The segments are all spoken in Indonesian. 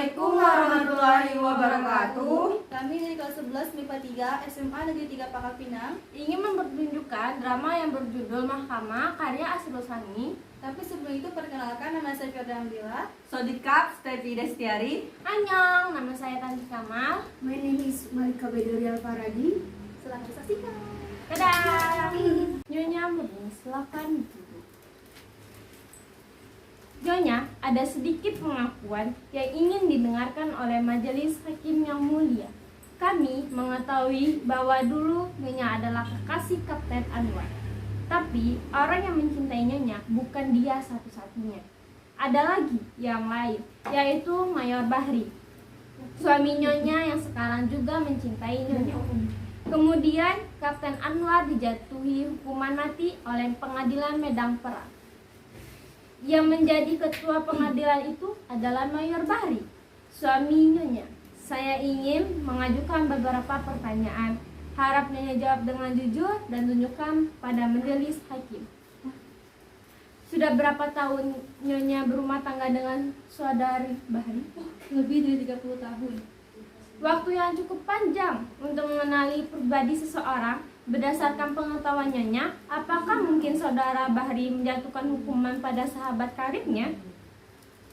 Assalamualaikum warahmatullahi wabarakatuh. Kami dari kelas 11 MIPA 3 SMA Negeri 3 Pangkal Pinang Ingin mempertunjukkan drama yang berjudul Mahkamah karya Asrul Sani. Tapi sebelum itu perkenalkan, nama saya Firda Amdila. Sodikap Stevi Destiari. Annyeong, nama saya Tanti Kamal. My name is Malika Bedori Alfaradi. Silahkan disaksikan. Dadah. Nyonya Murni, silakan duduk. Nyonya, ada sedikit pengakuan yang ingin didengarkan oleh majelis hakim yang mulia. Kami mengetahui bahwa dulu Nyonya adalah kekasih Kapten Anwar. Tapi orang yang mencintai Nyonya bukan dia satu-satunya. Ada lagi yang lain, yaitu Mayor Bahri, suami Nyonya yang sekarang juga mencintai Nyonya. Kemudian Kapten Anwar dijatuhi hukuman mati oleh pengadilan Medan Perang. Yang menjadi ketua pengadilan itu adalah Mayor Bahri, suami Nyonya. Saya ingin mengajukan beberapa pertanyaan. Harap Nyonya jawab dengan jujur dan tunjukkan pada majelis hakim. Sudah berapa tahun Nyonya berumah tangga dengan saudari Bahri? Lebih dari 30 tahun. Waktu yang cukup panjang untuk mengenali pribadi seseorang. Berdasarkan pengetahuan Nyonya, apakah mungkin saudara Bahri menjatuhkan hukuman pada sahabat karibnya?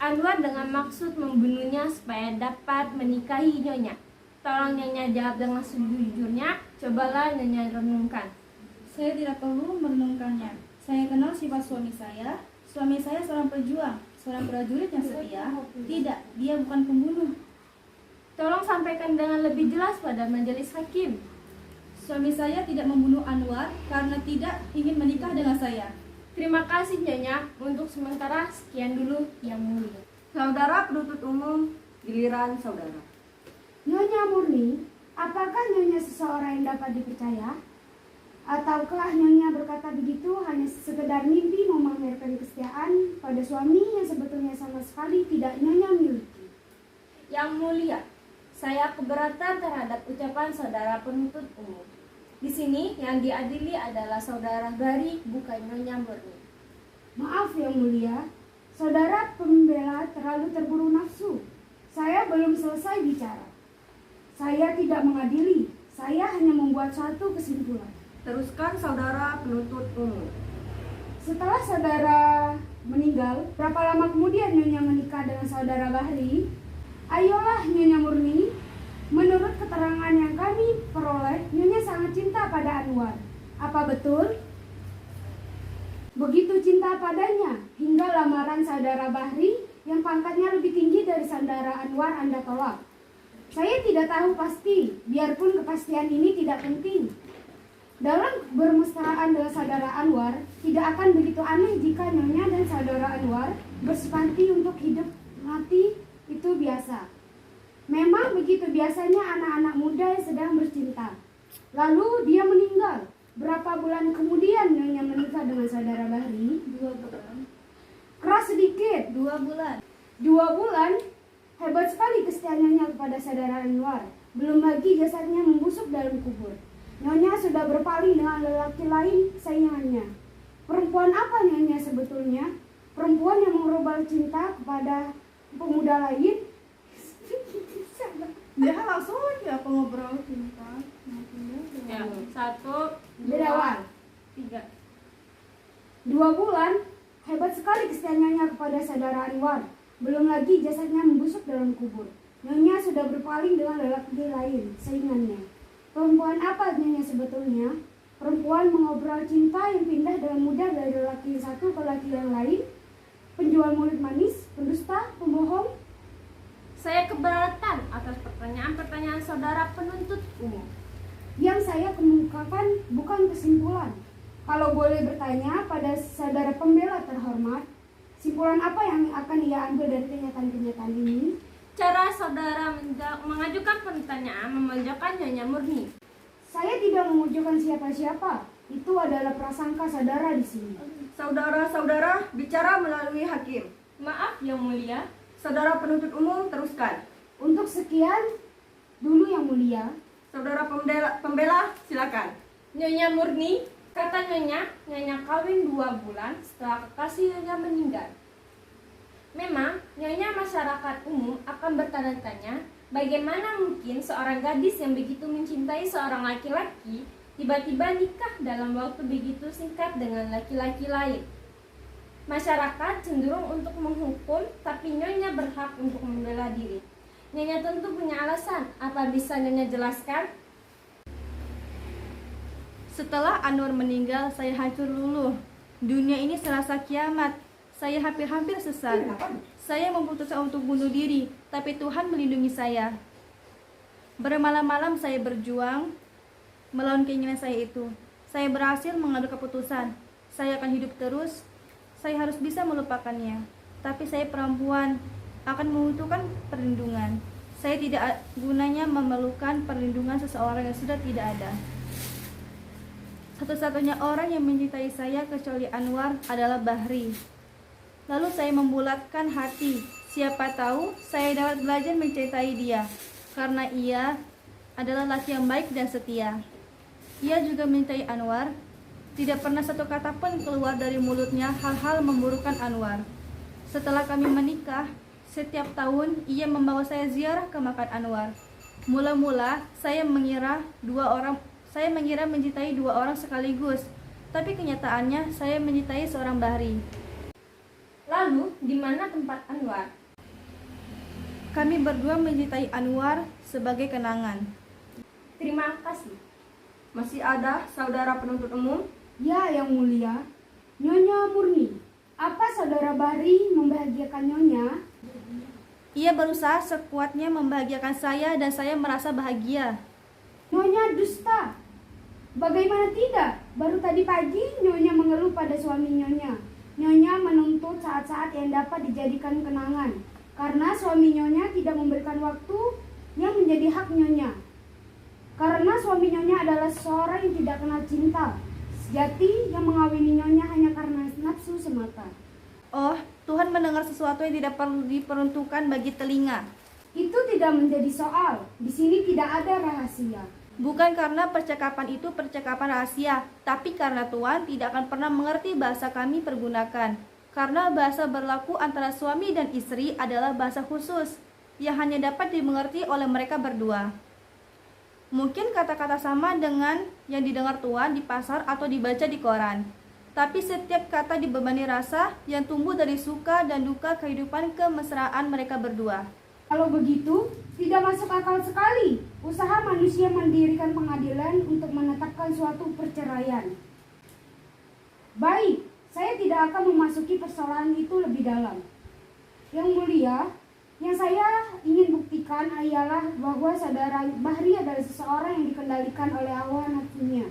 Anwar dengan maksud membunuhnya supaya dapat menikahi Nyonya. Tolong Nyonya jawab dengan sejujurnya. Cobalah Nyonya renungkan. Saya tidak perlu merenungkannya. Saya kenal sifat suami saya. Suami saya seorang pejuang, seorang prajurit yang setia. Tidak, dia bukan pembunuh. Tolong sampaikan dengan lebih jelas pada majelis hakim. Suami saya tidak membunuh Anwar karena tidak ingin menikah dengan saya. Terima kasih Nyonya. Untuk sementara sekian dulu yang mulia. Saudara penuntut umum, giliran saudara. Nyonya Murni, apakah Nyonya seseorang yang dapat dipercaya? Ataukah Nyonya berkata begitu hanya sekedar mimpi memamerkan kesetiaan pada suami yang sebetulnya sama sekali tidak Nyonya miliki? Yang mulia, saya keberatan terhadap ucapan saudara penuntut umum. Di sini yang diadili adalah saudara Bahri, bukan Nyonya Murni. Maaf yang mulia, saudara pembela terlalu terburu nafsu. Saya belum selesai bicara. Saya tidak mengadili, saya hanya membuat satu kesimpulan. Teruskan saudara penuntut umum. Setelah saudara meninggal, berapa lama kemudian Nyonya menikah dengan saudara Bahri? Ayolah Nyonya Murni, menurut keterangan yang kami peroleh, Nyonya sangat cinta pada Anwar. Apa betul? Begitu cinta padanya, hingga lamaran saudara Bahri yang pangkatnya lebih tinggi dari saudara Anwar Anda tolak. Saya tidak tahu pasti, biarpun kepastian ini tidak penting. Dalam bermesraan dengan saudara Anwar, tidak akan begitu aneh jika Nyonya dan saudara Anwar bersepati untuk hidup mati. Itu biasa. Memang begitu biasanya anak-anak muda yang sedang bercinta. Lalu dia meninggal. Berapa bulan kemudian Nyonya menikah dengan saudara Bahri? 2 bulan. Keras sedikit. 2 bulan. 2 bulan? Hebat sekali kesetiaan Nyonya kepada saudara Anwar. Belum lagi jasadnya membusuk dalam kubur. Nyonya sudah berpaling dengan lelaki lain saingannya. Perempuan apa Nyonya sebetulnya? Perempuan yang mengrombal cinta kepada pemuda lain? Dia langsung aja aku ngobrol cinta. Ya, 1, Berawal 3. 2 bulan? Hebat sekali kesetiaan Nyonya kepada saudara Anwar. Belum lagi jasadnya membusuk dalam kubur. Nyonya sudah berpaling dengan lelaki lain saingannya. Perempuan apa Nyonya sebetulnya? Perempuan mengobrol cinta yang pindah dengan mudah dari lelaki satu ke lelaki yang lain. Penjual mulut manis, pendusta, pembohong. Saya keberatan atas pertanyaan-pertanyaan saudara penuntut umum. Yang saya kemukakan bukan kesimpulan. Kalau boleh bertanya pada saudara pembela terhormat, simpulan apa yang akan ia ambil dari kenyataan-kenyataan ini? Cara saudara mengajukan pertanyaan memojokkan Nyonya Murni. Saya tidak memojokkan siapa-siapa. Itu adalah prasangka saudara di sini. Saudara-saudara bicara melalui hakim. Maaf yang mulia. Saudara penuntut umum teruskan. Untuk sekian dulu yang mulia. Saudara pembela silakan. Nyonya Murni, kata Nyonya kawin 2 bulan setelah kekasih Nyonya meninggal. Memang, nyonya masyarakat umum akan bertanya-tanya, bagaimana mungkin seorang gadis yang begitu mencintai seorang laki-laki tiba-tiba nikah dalam waktu begitu singkat dengan laki-laki lain. Masyarakat cenderung untuk menghukum, tapi nyonya berhak untuk membela diri. Nyonya tentu punya alasan, apa bisa nyonya jelaskan? Setelah Anwar meninggal, saya hancur luluh. Dunia ini serasa kiamat. Saya hampir-hampir sesat. Saya memutuskan untuk bunuh diri, tapi Tuhan melindungi saya. Bermalam-malam saya berjuang melawan keinginan saya itu. Saya berhasil mengambil keputusan. Saya akan hidup terus. Saya harus bisa melupakannya. Tapi saya perempuan, akan membutuhkan perlindungan. Saya tidak gunanya memerlukan perlindungan seseorang yang sudah tidak ada. Satu-satunya orang yang mencintai saya kecuali Anwar adalah Bahri. Lalu saya membulatkan hati. Siapa tahu saya dapat belajar mencintai dia, karena ia adalah laki yang baik dan setia. Ia juga mencintai Anwar. Tidak pernah satu kata pun keluar dari mulutnya hal-hal memburukkan Anwar. Setelah kami menikah, setiap tahun ia membawa saya ziarah ke makam Anwar. Mula-mula saya mengira mencintai dua orang sekaligus, tapi kenyataannya saya mencintai seorang Bahri. Lalu, di mana tempat Anwar? Kami berdua mencintai Anwar sebagai kenangan. Terima kasih. Masih ada saudara penuntut umum? Ya, Yang Mulia. Nyonya Murni, apa saudara Bahri membahagiakan Nyonya? Ia berusaha sekuatnya membahagiakan saya dan saya merasa bahagia. Nyonya dusta. Bagaimana tidak? Baru tadi pagi Nyonya mengeluh pada suami Nyonya. Nyonya menuntut saat-saat yang dapat dijadikan kenangan, karena suami Nyonya tidak memberikan waktu yang menjadi hak Nyonya. Karena suami Nyonya adalah seorang yang tidak kenal cinta sejati, yang mengawini Nyonya hanya karena nafsu semata. Oh, Tuhan mendengar sesuatu yang tidak perlu diperuntukkan bagi telinga. Itu tidak menjadi soal. Di sini tidak ada rahasia. Bukan karena percakapan itu percakapan rahasia, tapi karena Tuhan tidak akan pernah mengerti bahasa kami pergunakan. Karena bahasa berlaku antara suami dan istri adalah bahasa khusus, yang hanya dapat dimengerti oleh mereka berdua. Mungkin kata-kata sama dengan yang didengar Tuhan di pasar atau dibaca di koran. Tapi setiap kata dibebani rasa yang tumbuh dari suka dan duka kehidupan kemesraan mereka berdua. Kalau begitu, tidak masuk akal sekali usaha manusia mendirikan pengadilan untuk menetapkan suatu perceraian. Baik, saya tidak akan memasuki persoalan itu lebih dalam. Yang Mulia, yang saya ingin buktikan ialah bahwa saudara Bahri adalah seseorang yang dikendalikan oleh hawa nafsunya.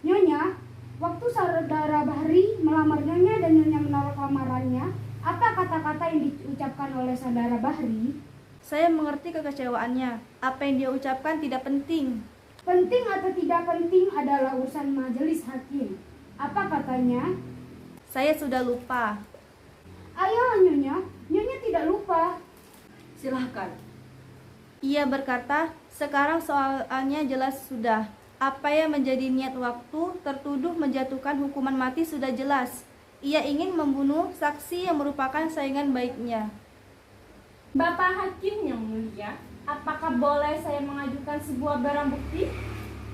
Nyonya, waktu saudara Bahri melamar Nyonya dan Nyonya menolak lamarannya, apa kata-kata yang diucapkan oleh saudara Bahri? Saya mengerti kekecewaannya. Apa yang dia ucapkan tidak penting. Penting atau tidak penting adalah urusan majelis hakim. Apa katanya? Saya sudah lupa. Ayolah Nyonya, Nyonya tidak lupa. Silahkan. Ia berkata, sekarang soalnya jelas sudah. Apa yang menjadi niat waktu tertuduh menjatuhkan hukuman mati sudah jelas. Ia ingin membunuh saksi yang merupakan saingan baiknya. Bapak Hakim yang mulia, apakah boleh saya mengajukan sebuah barang bukti?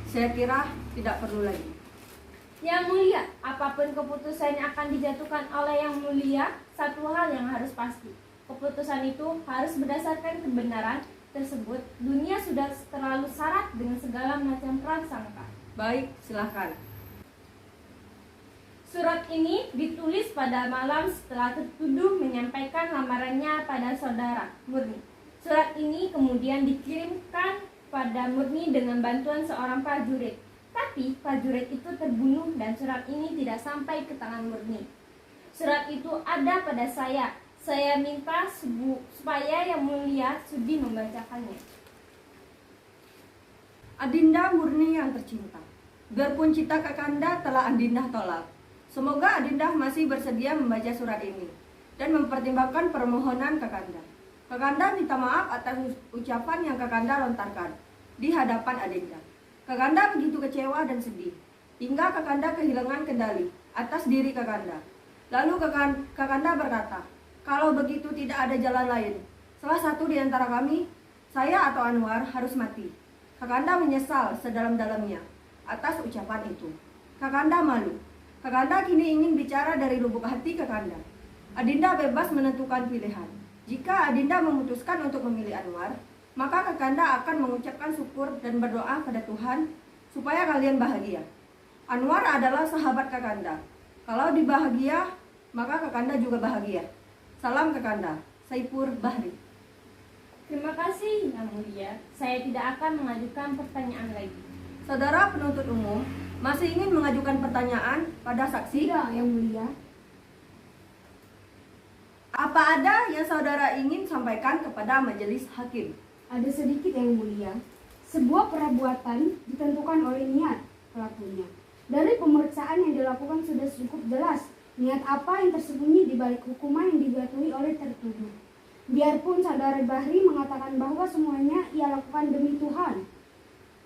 Saya kira tidak perlu lagi. Yang mulia, apapun keputusan yang akan dijatuhkan oleh yang mulia, satu hal yang harus pasti. Keputusan itu harus berdasarkan kebenaran tersebut. Dunia sudah terlalu syarat dengan segala macam prasangka. Baik, silahkan. Surat ini ditulis pada malam setelah tertuduh menyampaikan lamarannya pada saudara Murni. Surat ini kemudian dikirimkan pada Murni dengan bantuan seorang prajurit. Tapi prajurit itu terbunuh dan surat ini tidak sampai ke tangan Murni. Surat itu ada pada saya. Saya minta supaya yang mulia sudi membacakannya. Adinda Murni yang tercinta, biarpun cita Kakanda telah Adinda tolak, semoga Adinda masih bersedia membaca surat ini dan mempertimbangkan permohonan Kakanda. Kakanda minta maaf atas ucapan yang Kakanda lontarkan di hadapan Adinda. Kakanda begitu kecewa dan sedih, hingga Kakanda kehilangan kendali atas diri Kakanda. Lalu Kakanda berkata, Kalau begitu tidak ada jalan lain. Salah satu di antara kami, saya atau Anwar, harus mati. Kakanda menyesal sedalam-dalamnya atas ucapan itu. Kakanda malu. Kakanda kini ingin bicara dari lubuk hati Kakanda. Adinda bebas menentukan pilihan. Jika Adinda memutuskan untuk memilih Anwar, maka Kakanda akan mengucapkan syukur dan berdoa pada Tuhan supaya kalian bahagia. Anwar adalah sahabat Kakanda. Kalau dibahagia, maka Kakanda juga bahagia. Salam Kakanda, Saipur Bahri. Terima kasih, Yang Mulia. Saya tidak akan mengajukan pertanyaan lagi. Saudara penuntut umum masih ingin mengajukan pertanyaan pada saksi? Tidak, Yang Mulia. Apa ada yang saudara ingin sampaikan kepada majelis hakim? Ada sedikit, Yang Mulia. Sebuah perbuatan ditentukan oleh niat pelakunya. Dari pemeriksaan yang dilakukan sudah cukup jelas niat apa yang tersembunyi di balik hukuman yang dijatuhi oleh tertuduh. Biarpun saudara Bahri mengatakan bahwa semuanya ia lakukan demi Tuhan,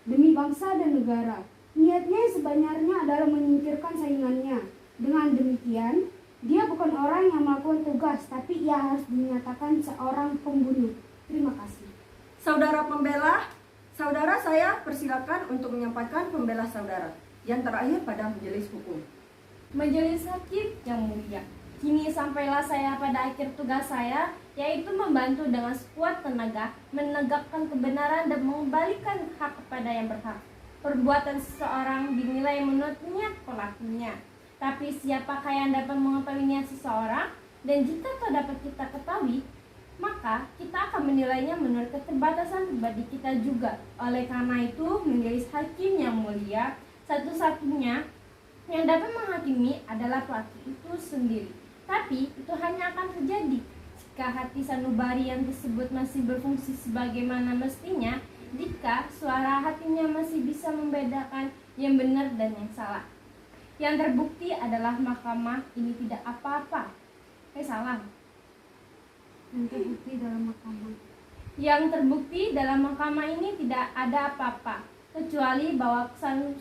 demi bangsa dan negara. Niatnya sebenarnya adalah menyingkirkan saingannya. Dengan demikian, dia bukan orang yang melakukan tugas, tapi ia harus dinyatakan seorang pembunuh. Terima kasih. Saudara pembela, saudara saya persilakan untuk menyampaikan pembela saudara yang terakhir pada majelis hukum. Majelis Hakim yang Mulia, kini sampailah saya pada akhir tugas saya, yaitu membantu dengan sekuat tenaga menegakkan kebenaran dan mengembalikan hak kepada yang berhak. Perbuatan seseorang dinilai menurut niat pelakunya. Tapi siapakah yang dapat mengetahui niat seseorang? Dan jika tak dapat kita ketahui, maka kita akan menilainya menurut keterbatasan pribadi kita juga. Oleh karena itu, majelis hakim yang mulia, satu-satunya yang dapat menghakimi adalah pelaku itu sendiri. Tapi itu hanya akan terjadi jika hati sanubari yang tersebut masih berfungsi sebagaimana mestinya, jika suara hatinya masih bisa membedakan yang benar dan yang salah. Yang terbukti adalah mahkamah ini tidak apa-apa. Salah. Yang terbukti dalam mahkamah. Yang terbukti dalam mahkamah ini tidak ada apa-apa, kecuali bahwa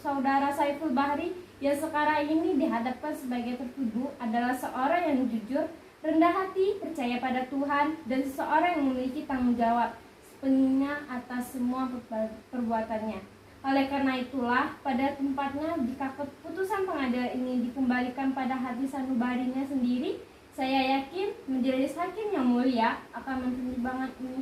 saudara Saiful Bahri yang sekarang ini dihadapkan sebagai tertuduh adalah seorang yang jujur, rendah hati, percaya pada Tuhan, dan seseorang yang memiliki tanggung jawab sepenuhnya atas semua perbuatannya. Oleh karena itulah, pada tempatnya jika keputusan pengadilan ini dikembalikan pada hati sanubarinya sendiri, saya yakin majelis hakim yang mulia akan mempertimbangkan ini.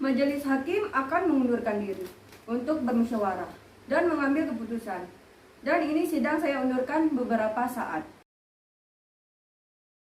Majelis hakim akan mengundurkan diri untuk bermusyawarah dan mengambil keputusan. Dan ini sidang saya undurkan beberapa saat.